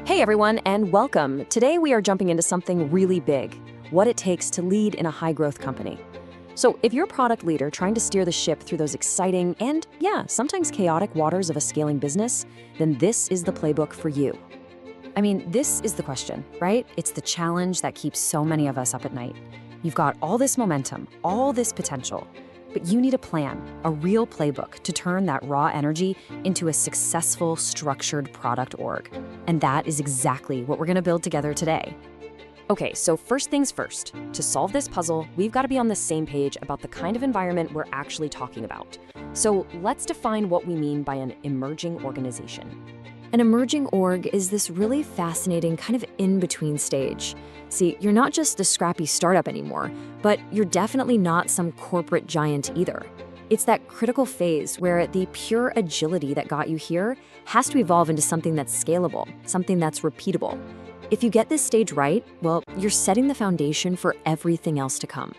Hey everyone, and welcome. Today we are jumping into something really big, what it takes to lead in a high-growth company. So if you're a product leader trying to steer the ship through those exciting and, yeah, sometimes chaotic waters of a scaling business, then this is the playbook for you. I mean, this is the question, right? It's the challenge that keeps so many of us up at night. You've got all this momentum, all this potential, but you need a plan, a real playbook to turn that raw energy into a successful, structured product org. And that is exactly what we're gonna build together today. Okay, so first things first, to solve this puzzle, we've got to be on the same page about the kind of environment we're actually talking about. So let's define what we mean by an emerging organization. An emerging org is this really fascinating kind of in-between stage. See, you're not just a scrappy startup anymore, but you're definitely not some corporate giant either. It's that critical phase where the pure agility that got you here has to evolve into something that's scalable, something that's repeatable. If you get this stage right, well, you're setting the foundation for everything else to come.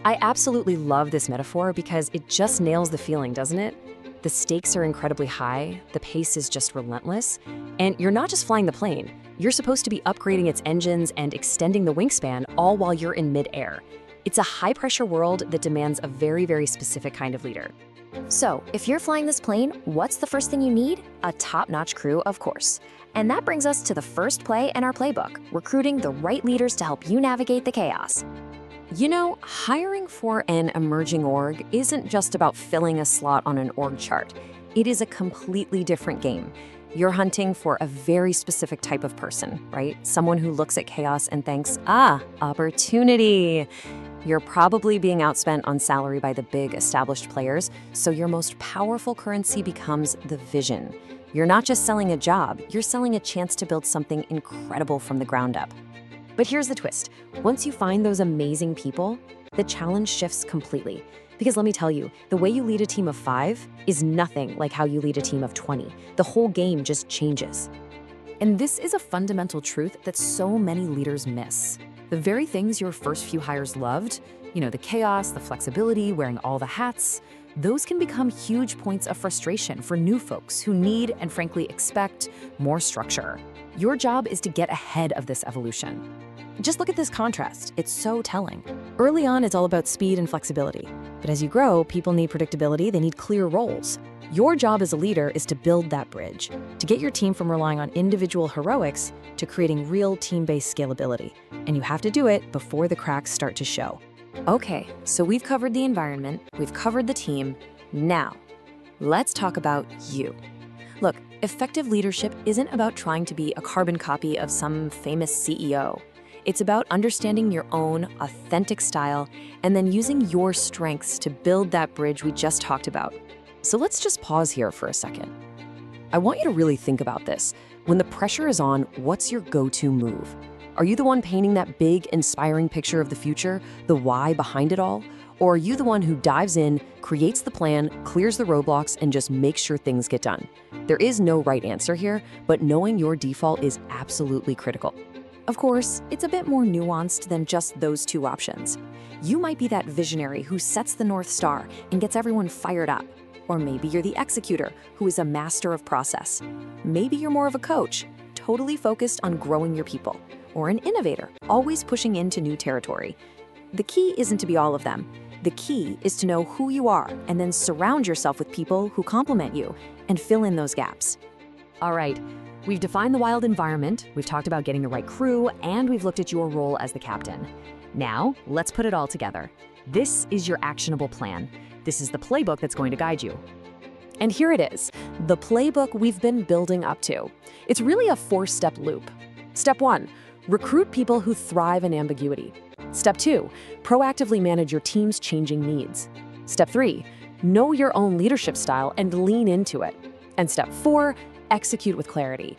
I absolutely love this metaphor because it just nails the feeling, doesn't it? The stakes are incredibly high, the pace is just relentless, and you're not just flying the plane. You're supposed to be upgrading its engines and extending the wingspan all while you're in mid-air. It's a high-pressure world that demands a very, very specific kind of leader. So, if you're flying this plane, what's the first thing you need? A top-notch crew, of course. And that brings us to the first play in our playbook, recruiting the right leaders to help you navigate the chaos. You know, hiring for an emerging org isn't just about filling a slot on an org chart. It is a completely different game. You're hunting for a very specific type of person, right? Someone who looks at chaos and thinks, opportunity. You're probably being outspent on salary by the big established players, so your most powerful currency becomes the vision. You're not just selling a job, you're selling a chance to build something incredible from the ground up. But here's the twist. Once you find those amazing people, the challenge shifts completely. Because let me tell you, the way you lead a team of 5 is nothing like how you lead a team of 20. The whole game just changes. And this is a fundamental truth that so many leaders miss. The very things your first few hires loved, the chaos, the flexibility, wearing all the hats, those can become huge points of frustration for new folks who need and frankly expect more structure. Your job is to get ahead of this evolution. Just look at this contrast. It's so telling. Early on, it's all about speed and flexibility. But as you grow, people need predictability, they need clear roles. Your job as a leader is to build that bridge, to get your team from relying on individual heroics to creating real team-based scalability. And you have to do it before the cracks start to show. Okay, so we've covered the environment, we've covered the team. Now, let's talk about you. Look, effective leadership isn't about trying to be a carbon copy of some famous CEO. It's about understanding your own authentic style and then using your strengths to build that bridge we just talked about. So let's just pause here for a second. I want you to really think about this. When the pressure is on, what's your go-to move? Are you the one painting that big, inspiring picture of the future, the why behind it all? Or are you the one who dives in, creates the plan, clears the roadblocks, and just makes sure things get done? There is no right answer here, but knowing your default is absolutely critical. Of course, it's a bit more nuanced than just those two options. You might be that visionary who sets the North Star and gets everyone fired up. Or maybe you're the executor who is a master of process. Maybe you're more of a coach, totally focused on growing your people. Or an innovator, always pushing into new territory. The key isn't to be all of them. The key is to know who you are and then surround yourself with people who complement you and fill in those gaps. All right, we've defined the wild environment, we've talked about getting the right crew, and we've looked at your role as the captain. Now, let's put it all together. This is your actionable plan. This is the playbook that's going to guide you. And here it is, the playbook we've been building up to. It's really a 4-step loop. Step 1, recruit people who thrive in ambiguity. Step 2, proactively manage your team's changing needs. Step 3, know your own leadership style and lean into it. And step 4, execute with clarity.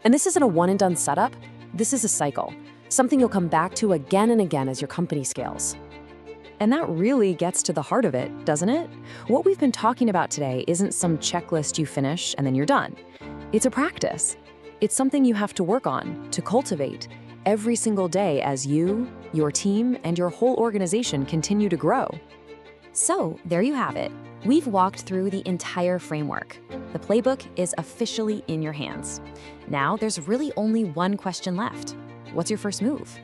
And this isn't a one-and-done setup, this is a cycle, something you'll come back to again and again as your company scales. And that really gets to the heart of it, doesn't it? What we've been talking about today isn't some checklist you finish and then you're done. It's a practice. It's something you have to work on, to cultivate, every single day as you, your team, and your whole organization continue to grow. So, there you have it. We've walked through the entire framework. The playbook is officially in your hands. Now there's really only one question left. What's your first move?